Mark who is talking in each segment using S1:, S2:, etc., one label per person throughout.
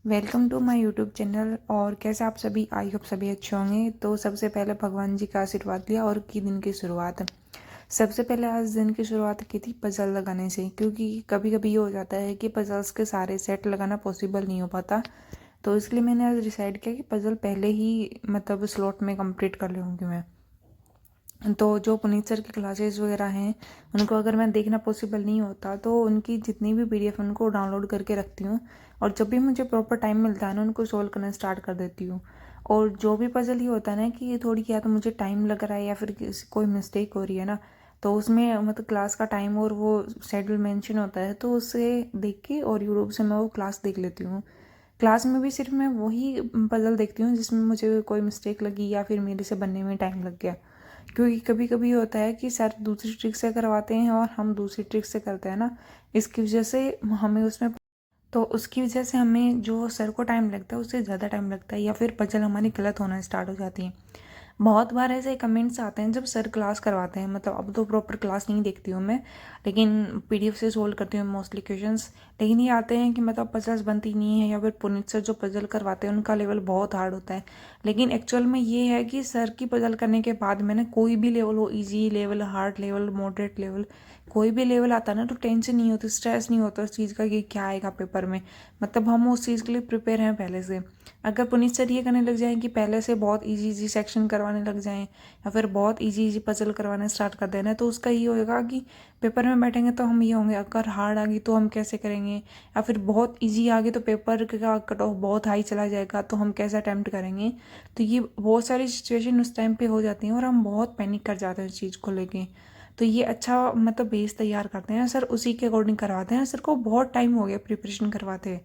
S1: Welcome to my YouTube channel. और कैसे आप सभी, आई होप सभी अच्छे होंगे। तो सबसे पहले भगवान जी का आशीर्वाद लिया और की दिन की शुरुआत। सबसे पहले आज दिन की शुरुआत की थी पजल लगाने से, क्योंकि कभी कभी ये हो जाता है कि पजल्स के सारे सेट लगाना पॉसिबल नहीं हो पाता। तो इसलिए मैंने आज डिसाइड किया कि पजल पहले ही मतलब स्लॉट में कंप्लीट कर लूँगी मैं। तो जो पुनीत सर की क्लासेस वगैरह हैं उनको अगर मैं देखना पॉसिबल नहीं होता तो उनकी जितनी भी पीडीएफ उनको डाउनलोड करके रखती हूँ, और जब भी मुझे प्रॉपर टाइम मिलता है ना उनको सोल्व करना स्टार्ट कर देती हूँ। और जो भी पजल ये होता है ना कि ये थोड़ी या तो मुझे टाइम लग रहा है या फिर कोई मिस्टेक हो रही है ना, तो उसमें मतलब क्लास का टाइम और वो शेड्यूल मेंशन होता है, तो उससे देख के और यूट्यूब से मैं वो क्लास देख लेती हूँ। क्लास में भी सिर्फ मैं वही पजल देखती हूँ जिसमें मुझे कोई मिस्टेक लगी या फिर मेरे से बनने में टाइम लग गया। क्योंकि कभी कभी होता है कि सर दूसरी ट्रिक से करवाते हैं और हम दूसरी ट्रिक से करते हैं ना, इसकी वजह से हमें उसमें तो उसकी वजह से हमें जो सर को टाइम लगता है उससे ज़्यादा टाइम लगता है, या फिर पजल हमारी गलत होना स्टार्ट हो जाती है। बहुत बार ऐसे कमेंट्स आते हैं जब सर क्लास करवाते हैं, मतलब अब तो प्रॉपर क्लास नहीं देखती हूँ मैं, लेकिन पीडीएफ से सोल्व करती हूँ मोस्टली क्वेश्चंस। लेकिन ये आते हैं कि मतलब पजल्स बनती नहीं है, या फिर पुनीत सर जो पजल करवाते हैं उनका लेवल बहुत हार्ड होता है। लेकिन एक्चुअल में ये है कि सर की पजल करने के बाद मैंने कोई भी लेवल हो, easy level, hard level, moderate level, कोई भी लेवल आता है ना, तो टेंशन नहीं होती, स्ट्रेस नहीं होता उस चीज़ का कि क्या आएगा पेपर में। मतलब हम उस चीज़ के लिए प्रिपेयर हैं पहले से। अगर पुनीत सर ये करने लग जाएं कि पहले से बहुत इजी इजी सेक्शन करवाने लग जाएं, या फिर बहुत इजी इजी पजल करवाना स्टार्ट कर देना, तो उसका ये होगा कि पेपर में बैठेंगे तो हम ये होंगे, अगर हार्ड आ गई तो हम कैसे करेंगे, या फिर बहुत इजी आ गई तो पेपर का कट ऑफ बहुत हाई चला जाएगा तो हम कैसे अटैम्प्ट करेंगे। तो ये बहुत सारी सिचुएशन उस टाइम पे हो जाती हैं और हम बहुत पैनिक कर जाते हैं उस चीज़ को लेके। तो ये अच्छा मतलब बेस तैयार करते हैं सर, उसी के अकॉर्डिंग करवाते हैं। सर को बहुत टाइम हो गया प्रिपरेशन करवाते हैं,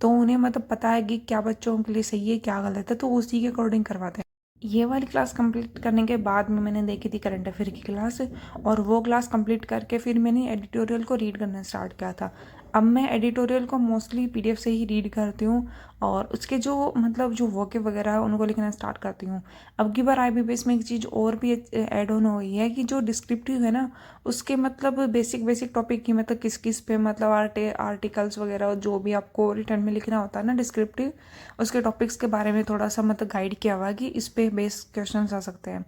S1: तो उन्हें मतलब पता है कि क्या बच्चों के लिए सही है क्या गलत है, तो उसी के अकॉर्डिंग करवाते हैं। ये वाली क्लास कंप्लीट करने के बाद में मैंने देखी थी करंट अफेयर की क्लास, और वो क्लास कंप्लीट करके फिर मैंने एडिटोरियल को रीड करना स्टार्ट किया था। अब मैं एडिटोरियल को मोस्टली पीडीएफ से ही रीड करती हूँ, और उसके जो मतलब जो वोके वगैरह है उनको लिखना स्टार्ट करती हूँ। अब की बार आईबीपीएस में एक चीज़ और भी ऐड ऑन हुई है कि जो डिस्क्रिप्टिव है ना, उसके मतलब बेसिक बेसिक टॉपिक की मतलब किस किस पे मतलब आर्टिकल्स वगैरह जो भी आपको रिटर्न में लिखना होता है ना डिस्क्रिप्टिव, उसके टॉपिक्स के बारे में थोड़ा सा मतलब गाइड किया हुआ है कि इस पे बेस क्वेश्चंस आ सकते हैं।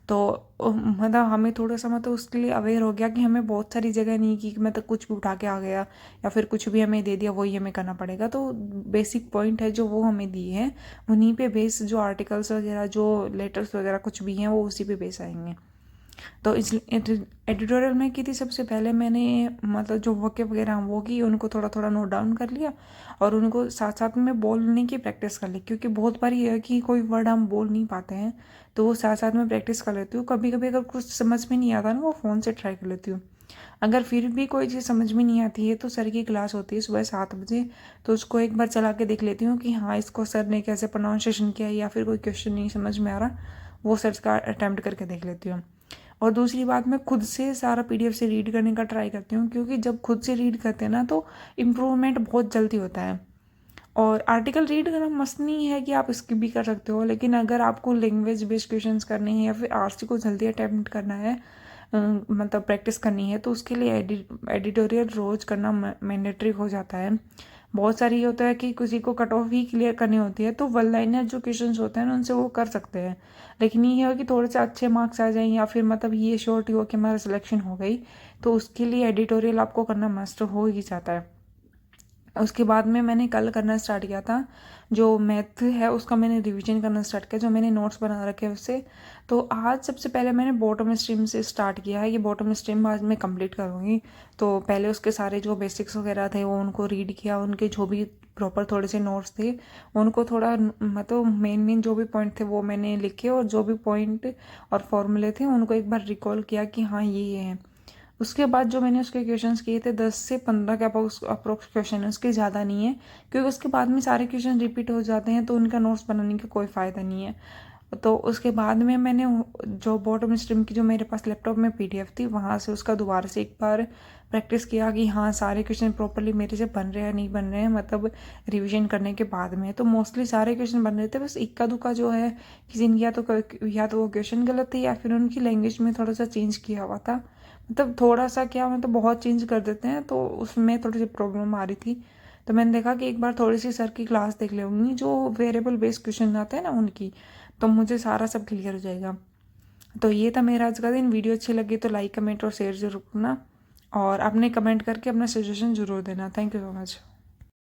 S1: तो मतलब हमें थोड़ा सा मतलब उसके लिए अवेयर हो गया कि हमें बहुत सारी जगह नहीं कि मतलब कुछ भी उठा के आ गया या फिर कुछ भी हमें दे दिया वही हमें करना पड़ेगा। तो बेसिक पॉइंट है जो वो हमें दिए हैं, उन्हीं पे बेस जो आर्टिकल्स वगैरह जो लेटर्स वगैरह कुछ भी हैं वो उसी पे बेस आएंगे। तो इस एडिटोरियल में की थी सबसे पहले मैंने मतलब जो वोके वगैरह वो की, उनको थोड़ा थोड़ा नोट डाउन कर लिया, और उनको साथ साथ में बोलने की प्रैक्टिस कर ली, क्योंकि बहुत बार ये है कि कोई वर्ड हम बोल नहीं पाते हैं, तो वो साथ साथ में प्रैक्टिस कर लेती हूँ। कभी कभी अगर कुछ समझ में नहीं आता ना, वो फ़ोन से ट्राई कर लेती हूँ। अगर फिर भी कोई चीज़ समझ में नहीं आती है तो सर की क्लास होती है सुबह 7 बजे, तो उसको एक बार चला के देख लेती हूँ कि हाँ इसको सर ने कैसे प्रोनाउंसिएशन किया है, या फिर कोई क्वेश्चन नहीं समझ में आ रहा, वो सर का अटैम्प्ट करके देख लेती हूँ। और दूसरी बात, मैं खुद से सारा पीडीएफ से रीड करने का ट्राई करती हूँ, क्योंकि जब खुद से रीड करते हैं ना तो इम्प्रूवमेंट बहुत जल्दी होता है। और आर्टिकल रीड करना मस्त नहीं है कि आप स्किप भी कर सकते हो, लेकिन अगर आपको लैंग्वेज बेस्ड क्वेश्चंस करने हैं या फिर आरसी को जल्दी अटेम्प्ट करना है, मतलब प्रैक्टिस करनी है, तो उसके लिए एडिटोरियल रोज़ करना मैंडेटरी हो जाता है। बहुत सारी ये होता है कि किसी को कट ऑफ ही क्लियर करनी होती है, तो वन लाइनर जो क्वेश्चंस होते हैं ना उनसे वो कर सकते हैं। लेकिन ये है कि थोड़े से अच्छे मार्क्स आ जाएं, या फिर मतलब ये श्योरिटी हो कि हमारा सिलेक्शन हो गई, तो उसके लिए एडिटोरियल आपको करना मस्ट हो ही जाता है। उसके बाद में मैंने कल करना स्टार्ट किया था, जो मैथ है उसका मैंने रिवीजन करना स्टार्ट किया, जो मैंने नोट्स बना रखे हैं उससे। तो आज सबसे पहले मैंने बॉटम स्ट्रीम से स्टार्ट किया है, ये बॉटम स्ट्रीम आज मैं कंप्लीट करूँगी। तो पहले उसके सारे जो बेसिक्स वगैरह थे वो उनको रीड किया, उनके जो भी प्रॉपर थोड़े से नोट्स थे उनको थोड़ा मतलब मेन मेन जो भी पॉइंट थे वो मैंने लिखे, और जो भी पॉइंट और फॉर्मूले थे उनको एक बार रिकॉल किया कि हाँ ये है। उसके बाद जो मैंने उसके क्वेश्चंस किए थे 10 से 15 के अप्रोक्स क्वेश्चन है, उसके ज़्यादा नहीं है, क्योंकि उसके बाद में सारे क्वेश्चन रिपीट हो जाते हैं तो उनका नोट्स बनाने का कोई फ़ायदा नहीं है। तो उसके बाद में मैंने जो बॉटम स्ट्रीम की जो मेरे पास लैपटॉप में पीडीएफ थी वहाँ से उसका दोबारा से एक बार प्रैक्टिस किया कि हाँ सारे क्वेश्चन प्रॉपरली मेरे से बन रहे हैं नहीं बन रहे हैं, मतलब रिवीजन करने के बाद में। तो मोस्टली सारे क्वेश्चन बन रहे थे, बस इक्का दुक्का जो है किसी ने या तो वो क्वेश्चन गलत थे या फिर उनकी लैंग्वेज में थोड़ा सा चेंज किया हुआ था। मतलब थोड़ा सा क्या, मतलब बहुत चेंज कर देते हैं तो उसमें थोड़ी सी प्रॉब्लम आ रही थी। तो मैंने देखा कि एक बार थोड़ी सी सर की क्लास देख लूँगी, जो वेरिएबल बेस्ड क्वेश्चन आते हैं ना उनकी, तो मुझे सारा सब क्लियर हो जाएगा। तो ये था मेरा आज का दिन। वीडियो अच्छी लगी तो लाइक कमेंट और शेयर जरूर करना, और अपने कमेंट करके अपना सजेशन ज़रूर देना। Thank you so much.